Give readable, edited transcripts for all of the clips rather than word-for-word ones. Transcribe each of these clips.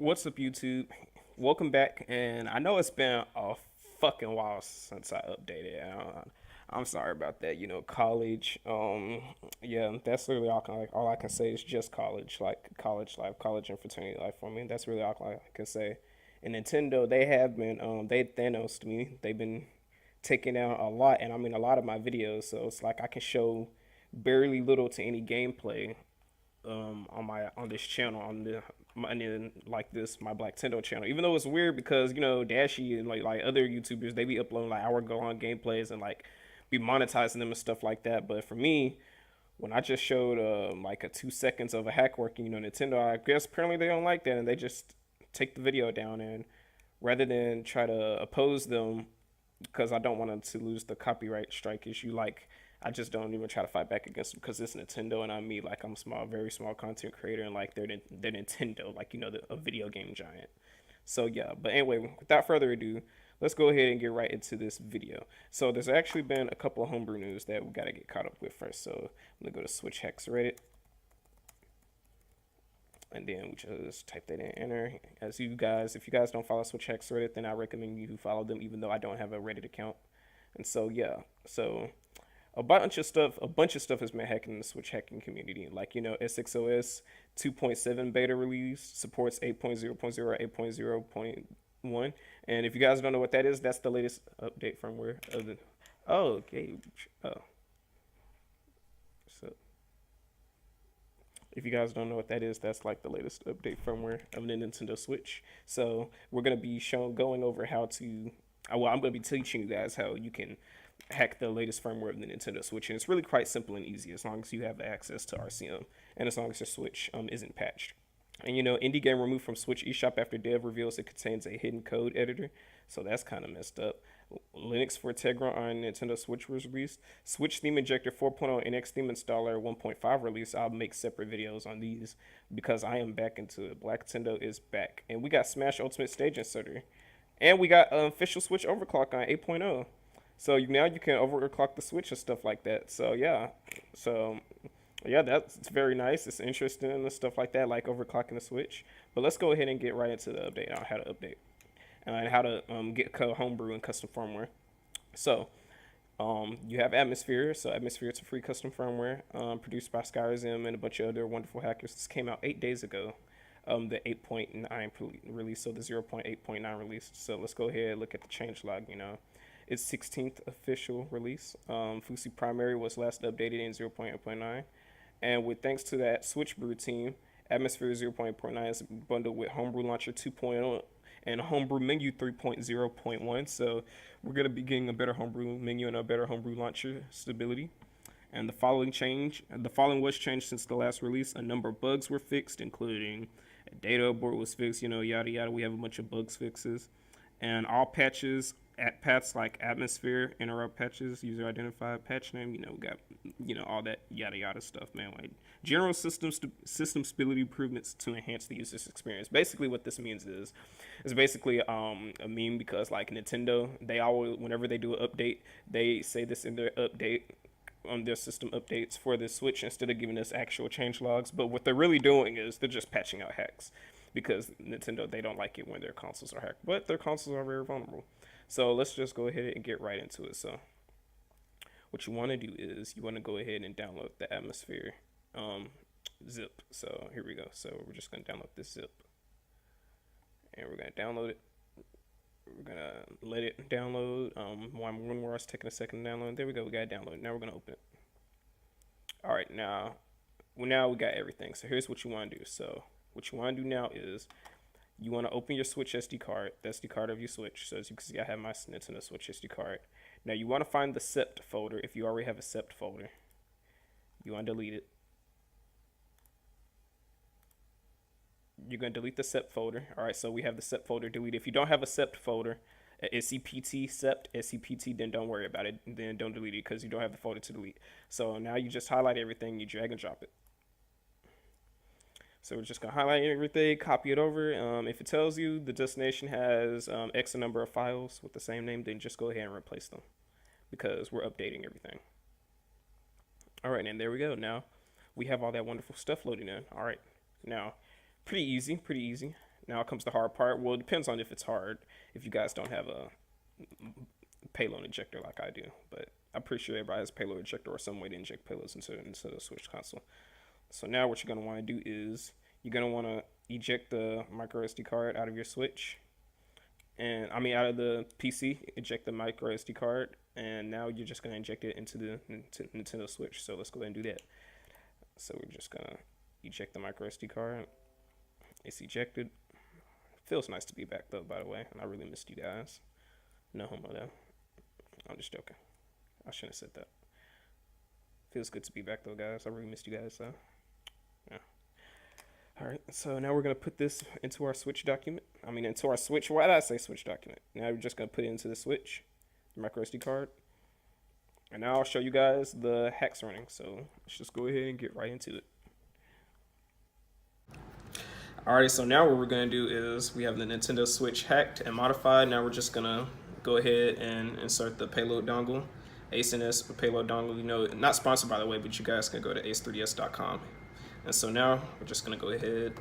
What's up, YouTube? Welcome back. And I know it's been a fucking while since I updated. I'm sorry about that. College. Yeah, that's really all I can say is just college, like college life, college and fraternity life for me. That's really all I can say. And Nintendo, they have been, they Thanos me. They've been taking down a lot, and I mean a lot of my videos. So it's like I can show barely little to any gameplay on this channel and then like this my Black Tendo channel. Even though it's weird because Dashy and like other YouTubers, they be uploading like hour long gameplays and like be monetizing them and stuff like that. But for me, when I just showed like a 2 seconds of a hack working, Nintendo, I guess apparently they don't like that and they just take the video down. And rather than try to oppose them because I don't want them to lose the copyright strike issue. Like, I just don't even try to fight back against them because it's Nintendo and I'm me. Like, I'm a small, very small content creator, and like they're Nintendo, like a video game giant. So yeah, but anyway, without further ado, let's go ahead and get right into this video. So there's actually been a couple of homebrew news that we gotta get caught up with first. So I'm gonna go to Switch Hacks Reddit, and then we just type that in, enter. If you guys don't follow Switch Hacks Reddit, then I recommend you follow them, even though I don't have a Reddit account. And so yeah, so a bunch of stuff has been hacking in the Switch hacking community. Like, SXOS 2.7 beta release supports 8.0.0, 8.0.1. And if you guys don't know what that is, that's the latest update firmware of the. Oh, okay. Oh, so if you guys don't know what that is, that's like the latest update firmware of the Nintendo Switch. So we're gonna be going over how to. Well, I'm gonna be teaching you guys how you can hack the latest firmware of the Nintendo Switch, and it's really quite simple and easy as long as you have access to RCM and as long as your Switch isn't patched. And indie game removed from Switch eShop after dev reveals it contains a hidden code editor, so that's kind of messed up. Linux for Tegra on Nintendo Switch was released. Switch Theme Injector 4.0 NX Theme Installer 1.5 release. I'll make separate videos on these because I am back into it. Black Nintendo is back, and we got Smash Ultimate Stage Inserter, and we got official Switch overclock on 8.0. So now you can overclock the Switch and stuff like that. So yeah, so yeah, that's very nice. It's interesting and stuff like that, like overclocking the Switch. But let's go ahead and get right into the update on how to update and how to get homebrew and custom firmware. So you have Atmosphere. So Atmosphere, it's a free custom firmware produced by Skyrim and a bunch of other wonderful hackers. This came out 8 days ago. The 8.9 release, so the 0.8.9 release. So let's go ahead and look at the changelog. Its 16th official release. Fusi Primary was last updated in 0.8.9. And with thanks to that Switch Brew team, Atmosphere 0.8.9 is bundled with Homebrew Launcher 2.0 and Homebrew Menu 3.0.1. So we're going to be getting a better Homebrew menu and a better Homebrew Launcher stability. And the following was changed since the last release. A number of bugs were fixed, including a data abort was fixed, yada yada. We have a bunch of bugs fixes. And all patches at paths like Atmosphere, interrupt patches, user identified patch name, we got all that yada yada stuff, man. Like general system stability improvements to enhance the user's experience. Basically what this means is basically a meme because like Nintendo, they always whenever they do an update, they say this in their update on their system updates for the Switch instead of giving us actual change logs. But what they're really doing is they're just patching out hacks because Nintendo, they don't like it when their consoles are hacked, but their consoles are very vulnerable. So let's just go ahead and get right into it. So what you want to do is you want to go ahead and download the Atmosphere zip. So here we go. So we're just going to download this zip and we're going to download it. We're gonna let it download. One more. It's taking a second to download. There we go. We got it downloaded. Now we're gonna open it. All right. Now we got everything. So here's what you want to do. So what you want to do now is you want to open your Switch SD card. The SD card of your Switch. So as you can see, I have my Nintendo Switch SD card. Now you want to find the sept folder. If you already have a sept folder, you want to delete it. You're going to delete the sept folder. All right, so we have the sept folder deleted. If you don't have a sept folder, SCPT, sept, SCPT, then don't worry about it. Then don't delete it because you don't have the folder to delete. So now you just highlight everything, you drag and drop it. So we're just going to highlight everything, copy it over. If it tells you the destination has X number of files with the same name, then just go ahead and replace them because we're updating everything. All right, and there we go. Now we have all that wonderful stuff loading in. All right, now pretty easy. Now comes the hard part. Well, it depends on if it's hard. If you guys don't have a payload injector like I do, but I'm pretty sure everybody has a payload injector or some way to inject payloads into the Switch console. So now what you're gonna want to do is you're gonna want to eject the micro SD card out of your Switch, and I mean out of the PC. Eject the micro SD card, and now you're just gonna inject it into the Nintendo Switch. So let's go ahead and do that. So we're just gonna eject the micro SD card. It's ejected. Feels nice to be back though, by the way, and I really missed you guys. No homo though. I'm just joking. I shouldn't have said that. Feels good to be back though, guys. I really missed you guys, so yeah. Alright, so now we're gonna put this into our Switch document. I mean into our Switch. Why did I say Switch document? Now we're just gonna put it into the Switch, the micro SD card. And now I'll show you guys the hacks running. So let's just go ahead and get right into it. Alright, so now what we're going to do is we have the Nintendo Switch hacked and modified. Now we're just going to go ahead and insert the payload dongle, ACE&S payload dongle. You know, not sponsored by the way, but you guys can go to ace3ds.com. And so now we're just going to go ahead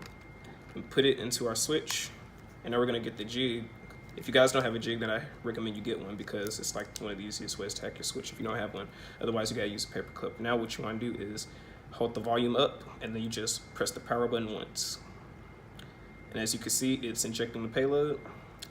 and put it into our Switch. And now we're going to get the jig. If you guys don't have a jig, then I recommend you get one because it's like one of the easiest ways to hack your Switch if you don't have one. Otherwise, you got to use a paper clip. Now what you want to do is hold the volume up and then you just press the power button once. And as you can see, it's injecting the payload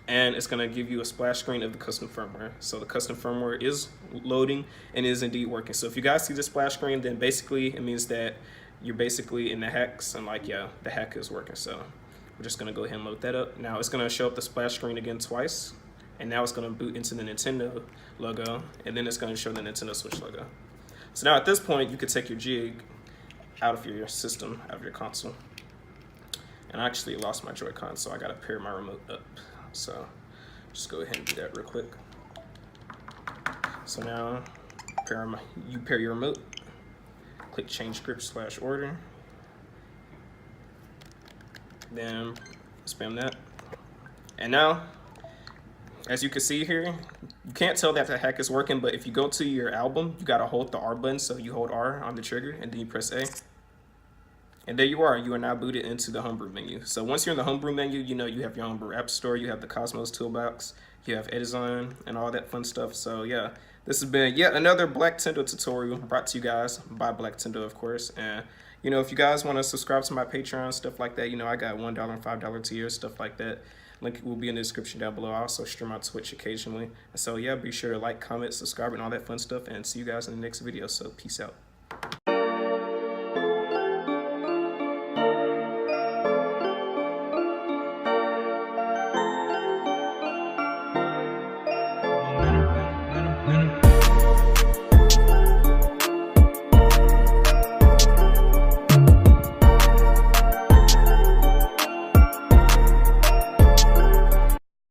and it's going to give you a splash screen of the custom firmware. So the custom firmware is loading and is indeed working. So if you guys see the splash screen, then basically it means that you're basically in the hacks and like, yeah, the hack is working. So we're just going to go ahead and load that up. Now it's going to show up the splash screen again twice. And now it's going to boot into the Nintendo logo. And then it's going to show the Nintendo Switch logo. So now at this point, you could take your jig out of your system, out of your console. And I actually lost my Joy-Con, so I gotta pair my remote up. So just go ahead and do that real quick. So now you pair your remote, click change script / order, then spam that. And now, as you can see here, you can't tell that the hack is working, but if you go to your album, you gotta hold the R button. So you hold R on the trigger and then you press A. And there you are now booted into the Homebrew menu. So once you're in the Homebrew menu, you know you have your Homebrew App Store, you have the Cosmos Toolbox, you have Edison and all that fun stuff. So yeah, this has been yet another Blacktendo tutorial brought to you guys by Blacktendo, of course. And you know, if you guys want to subscribe to my Patreon, stuff like that, you know, I got $1 and $5 tiers, stuff like that. Link will be in the description down below. I also stream on Twitch occasionally. So yeah, be sure to like, comment, subscribe, and all that fun stuff. And see you guys in the next video. So peace out.